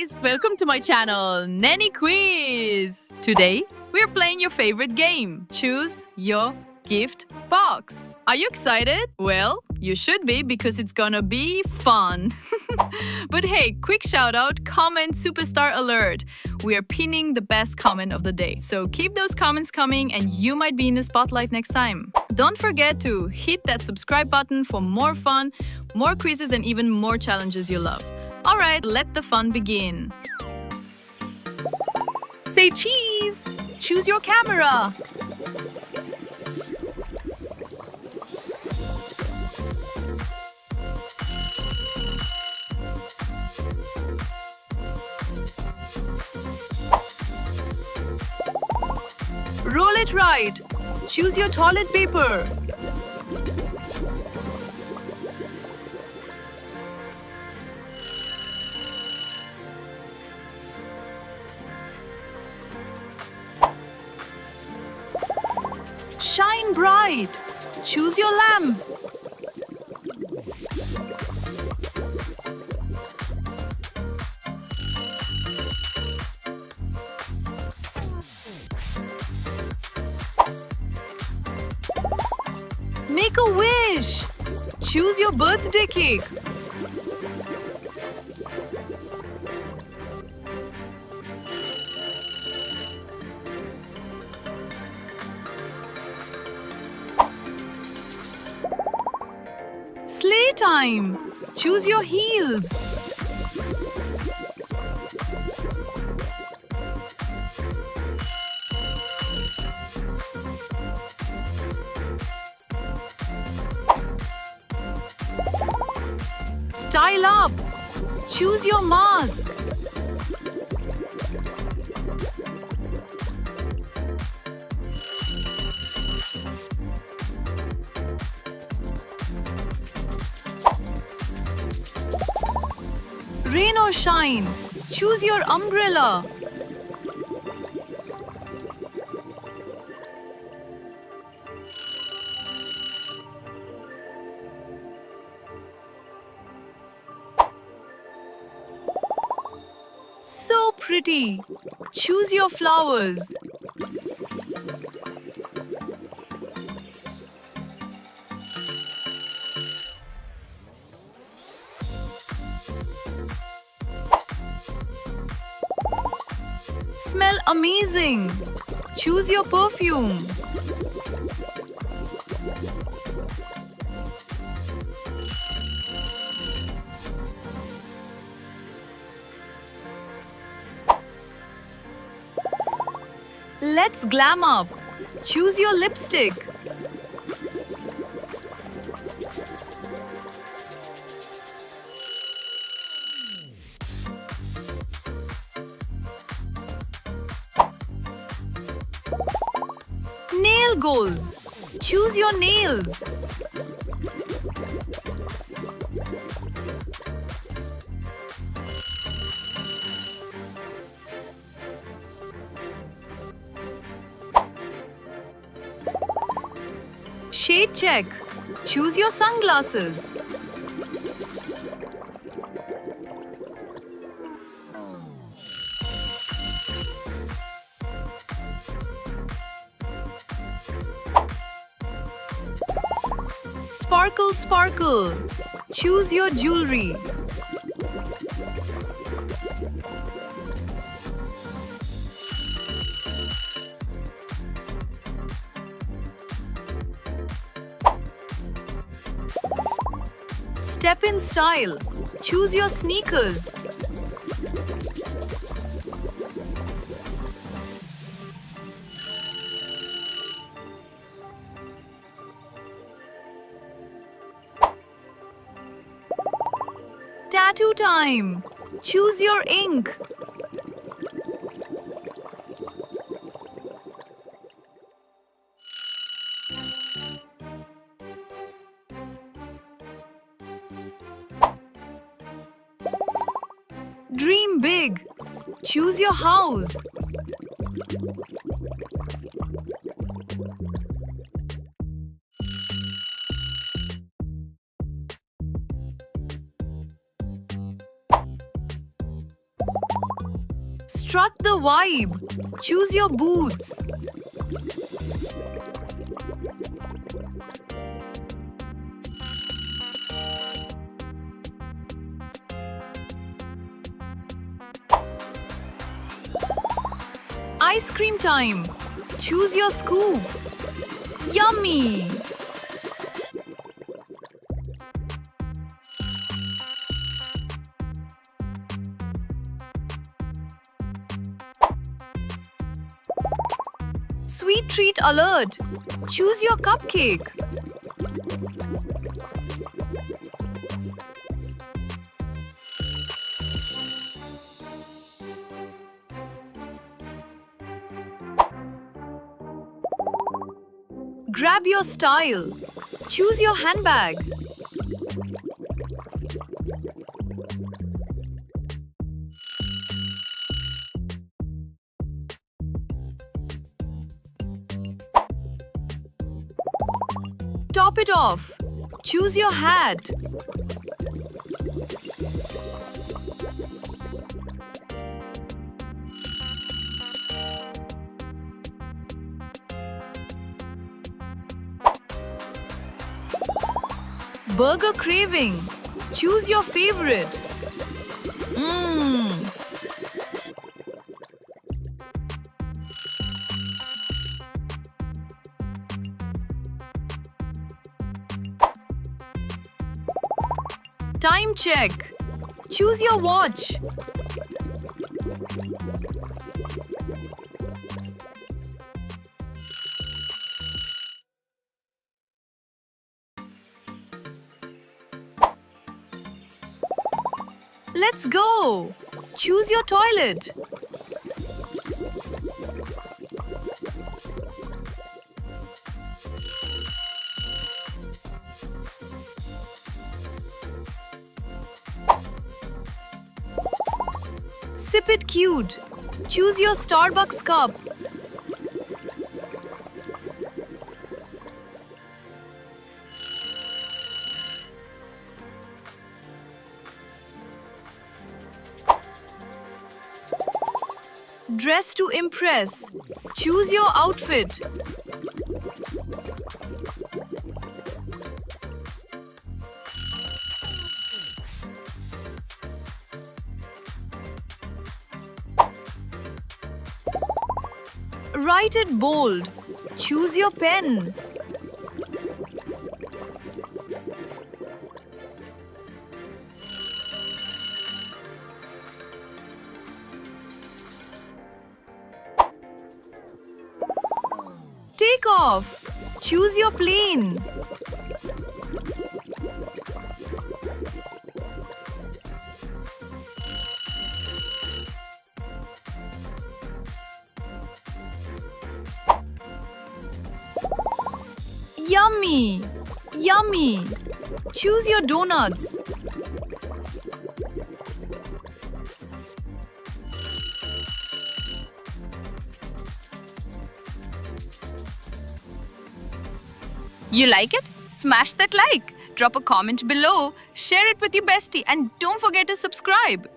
guys, welcome to my channel, Nanny Quiz. Today, we're playing your favorite game, Choose Your Gift Box. Are you excited? Well, you should be because it's gonna be fun. But hey, quick shout out, comment superstar alert. We are pinning the best comment of the day. So keep those comments coming and you might be in the spotlight next time. Don't forget to hit that subscribe button for more fun, more quizzes and even more challenges you love. All right, let the fun begin. Say cheese! Choose your camera! Roll it right. Choose your toilet paper. Shine bright. Choose your lamp. Make a wish. Choose your birthday cake. Sleigh time. Choose your heels. Style up. Choose your mask. Rain or shine. Choose your umbrella. So pretty. Choose your flowers. Smell amazing. Choose your perfume. Let's glam up. Choose your lipstick. Nail goals. Choose your nails. Shade check. Choose your sunglasses. Sparkle, sparkle. Choose your jewelry. Step in style. Choose your sneakers. Tattoo time. Choose your ink. Dream big. Choose your house. Strut the vibe. Choose your boots. Ice cream time. Choose your scoop. Yummy! Sweet treat alert. Choose your cupcake. Grab your style. Choose your handbag. Top it off. Choose your hat. Burger craving. Choose your favorite. Mmm. Time check. Choose your watch. Let's go. Choose your toilet. Sip it cute. Choose your Starbucks cup. Dress to impress. Choose your outfit. Write it bold. Choose your pen. Take off. Choose your plane. Yummy! Yummy! Choose your donuts. You like it? Smash that like. Drop a comment below. Share it with your bestie and don't forget to subscribe.